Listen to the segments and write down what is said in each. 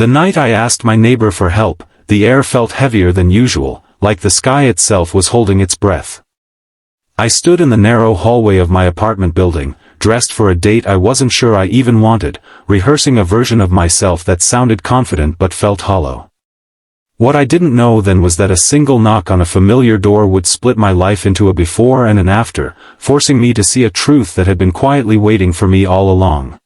The night I asked my neighbor for help, the air felt heavier than usual, like the sky itself was holding its breath. I stood in the narrow hallway of my apartment building, dressed for a date I wasn't sure I even wanted, rehearsing a version of myself that sounded confident but felt hollow. What I didn't know then was that a single knock on a familiar door would split my life into a before and an after, forcing me to see a truth that had been quietly waiting for me all along.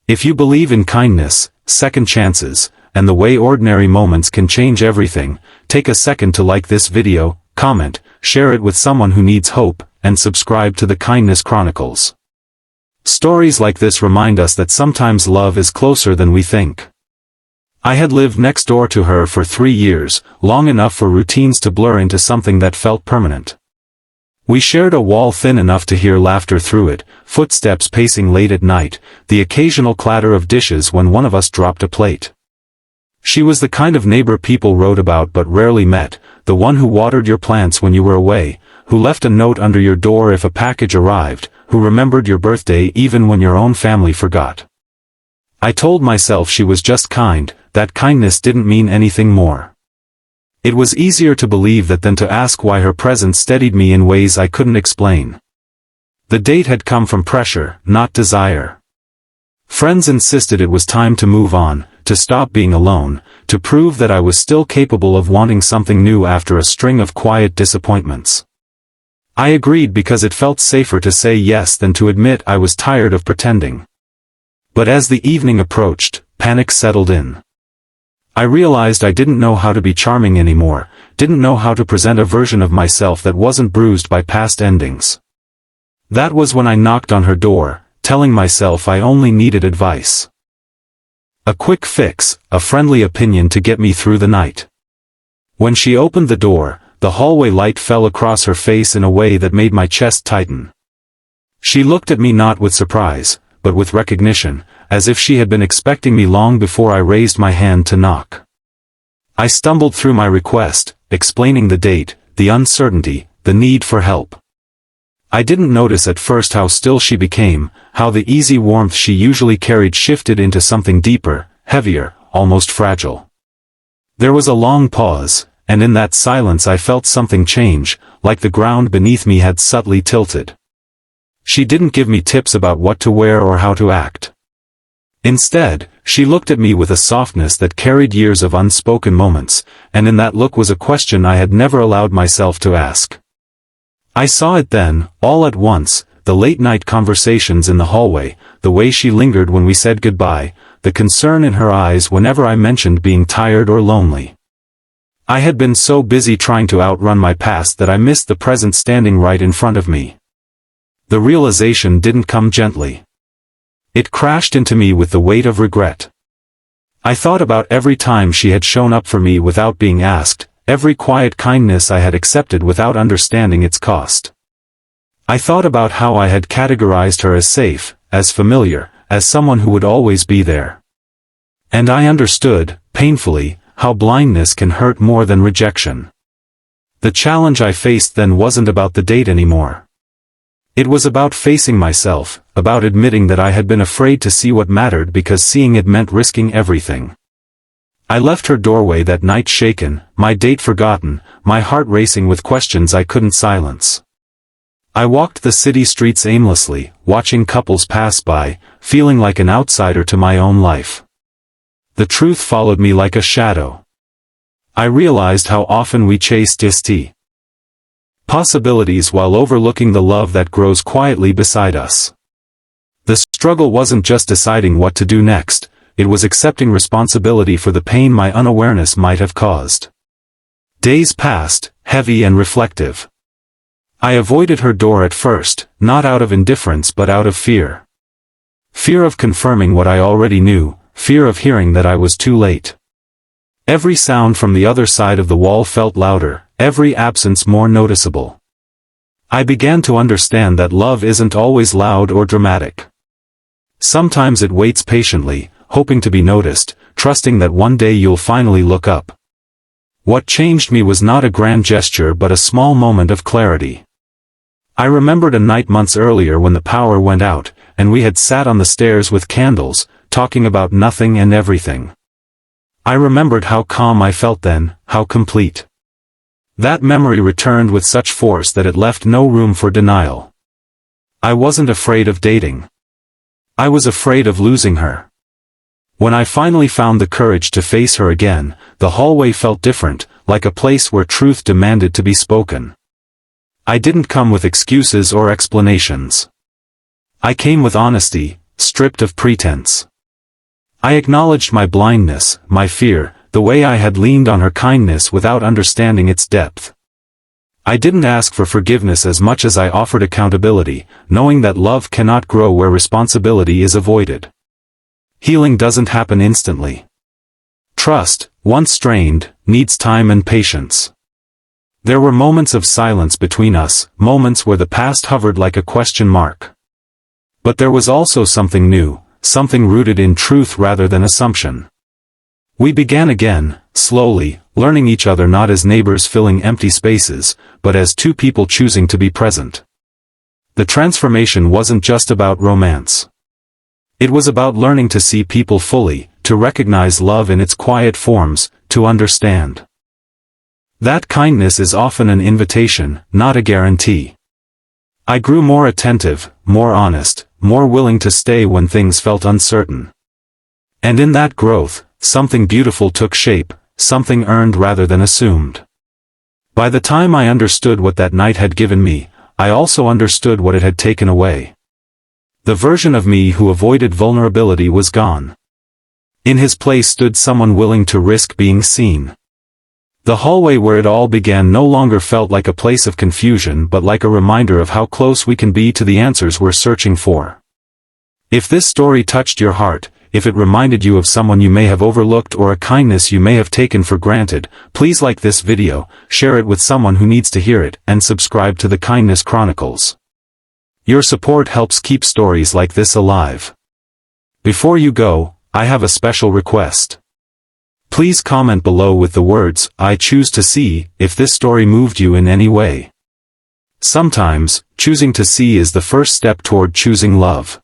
If you believe in kindness, second chances, and the way ordinary moments can change everything, take a second to like this video, comment, share it with someone who needs hope, and subscribe to the Kindness Chronicles. Stories like this remind us that sometimes love is closer than we think. I had lived next door to her for 3 years, long enough for routines to blur into something that felt permanent. We shared a wall thin enough to hear laughter through it, footsteps pacing late at night, the occasional clatter of dishes when one of us dropped a plate. She was the kind of neighbor people wrote about but rarely met, the one who watered your plants when you were away, who left a note under your door if a package arrived, who remembered your birthday even when your own family forgot. I told myself she was just kind, that kindness didn't mean anything more. It was easier to believe that than to ask why her presence steadied me in ways I couldn't explain. The date had come from pressure, not desire. Friends insisted it was time to move on, to stop being alone, to prove that I was still capable of wanting something new after a string of quiet disappointments. I agreed because it felt safer to say yes than to admit I was tired of pretending. But as the evening approached, panic settled in. I realized I didn't know how to be charming anymore, didn't know how to present a version of myself that wasn't bruised by past endings. That was when I knocked on her door, telling myself I only needed advice. A quick fix, a friendly opinion to get me through the night. When she opened the door, the hallway light fell across her face in a way that made my chest tighten. She looked at me not with surprise, but with recognition, as if she had been expecting me long before I raised my hand to knock. I stumbled through my request, explaining the date, the uncertainty, the need for help. I didn't notice at first how still she became, how the easy warmth she usually carried shifted into something deeper, heavier, almost fragile. There was a long pause, and in that silence I felt something change, like the ground beneath me had subtly tilted. She didn't give me tips about what to wear or how to act. Instead, she looked at me with a softness that carried years of unspoken moments, and in that look was a question I had never allowed myself to ask. I saw it then, all at once, the late-night conversations in the hallway, the way she lingered when we said goodbye, the concern in her eyes whenever I mentioned being tired or lonely. I had been so busy trying to outrun my past that I missed the present standing right in front of me. The realization didn't come gently. It crashed into me with the weight of regret. I thought about every time she had shown up for me without being asked, every quiet kindness I had accepted without understanding its cost. I thought about how I had categorized her as safe, as familiar, as someone who would always be there. And I understood, painfully, how blindness can hurt more than rejection. The challenge I faced then wasn't about the date anymore. It was about facing myself, about admitting that I had been afraid to see what mattered because seeing it meant risking everything. I left her doorway that night shaken, my date forgotten, my heart racing with questions I couldn't silence. I walked the city streets aimlessly, watching couples pass by, feeling like an outsider to my own life. The truth followed me like a shadow. I realized how often we chase distant possibilities while overlooking the love that grows quietly beside us. The struggle wasn't just deciding what to do next, it was accepting responsibility for the pain my unawareness might have caused. Days passed, heavy and reflective. I avoided her door at first, not out of indifference but out of fear. Fear of confirming what I already knew, fear of hearing that I was too late. Every sound from the other side of the wall felt louder, every absence more noticeable. I began to understand that love isn't always loud or dramatic. Sometimes it waits patiently, hoping to be noticed, trusting that one day you'll finally look up. What changed me was not a grand gesture but a small moment of clarity. I remembered a night months earlier when the power went out, and we had sat on the stairs with candles, talking about nothing and everything. I remembered how calm I felt then, how complete. That memory returned with such force that it left no room for denial. I wasn't afraid of dating. I was afraid of losing her. When I finally found the courage to face her again, the hallway felt different, like a place where truth demanded to be spoken. I didn't come with excuses or explanations. I came with honesty, stripped of pretense. I acknowledged my blindness, my fear, the way I had leaned on her kindness without understanding its depth. I didn't ask for forgiveness as much as I offered accountability, knowing that love cannot grow where responsibility is avoided. Healing doesn't happen instantly. Trust, once strained, needs time and patience. There were moments of silence between us, moments where the past hovered like a question mark. But there was also something new, something rooted in truth rather than assumption. We began again, slowly, learning each other not as neighbors filling empty spaces, but as two people choosing to be present. The transformation wasn't just about romance. It was about learning to see people fully, to recognize love in its quiet forms, to understand. That kindness is often an invitation, not a guarantee. I grew more attentive, more honest, more willing to stay when things felt uncertain. And in that growth, something beautiful took shape, something earned rather than assumed. By the time I understood what that night had given me, I also understood what it had taken away. The version of me who avoided vulnerability was gone. In his place stood someone willing to risk being seen. The hallway where it all began no longer felt like a place of confusion but like a reminder of how close we can be to the answers we're searching for. If this story touched your heart, if it reminded you of someone you may have overlooked or a kindness you may have taken for granted, please like this video, share it with someone who needs to hear it, and subscribe to the Kindness Chronicles. Your support helps keep stories like this alive. Before you go, I have a special request. Please comment below with the words, "I choose to see," if this story moved you in any way. Sometimes, choosing to see is the first step toward choosing love.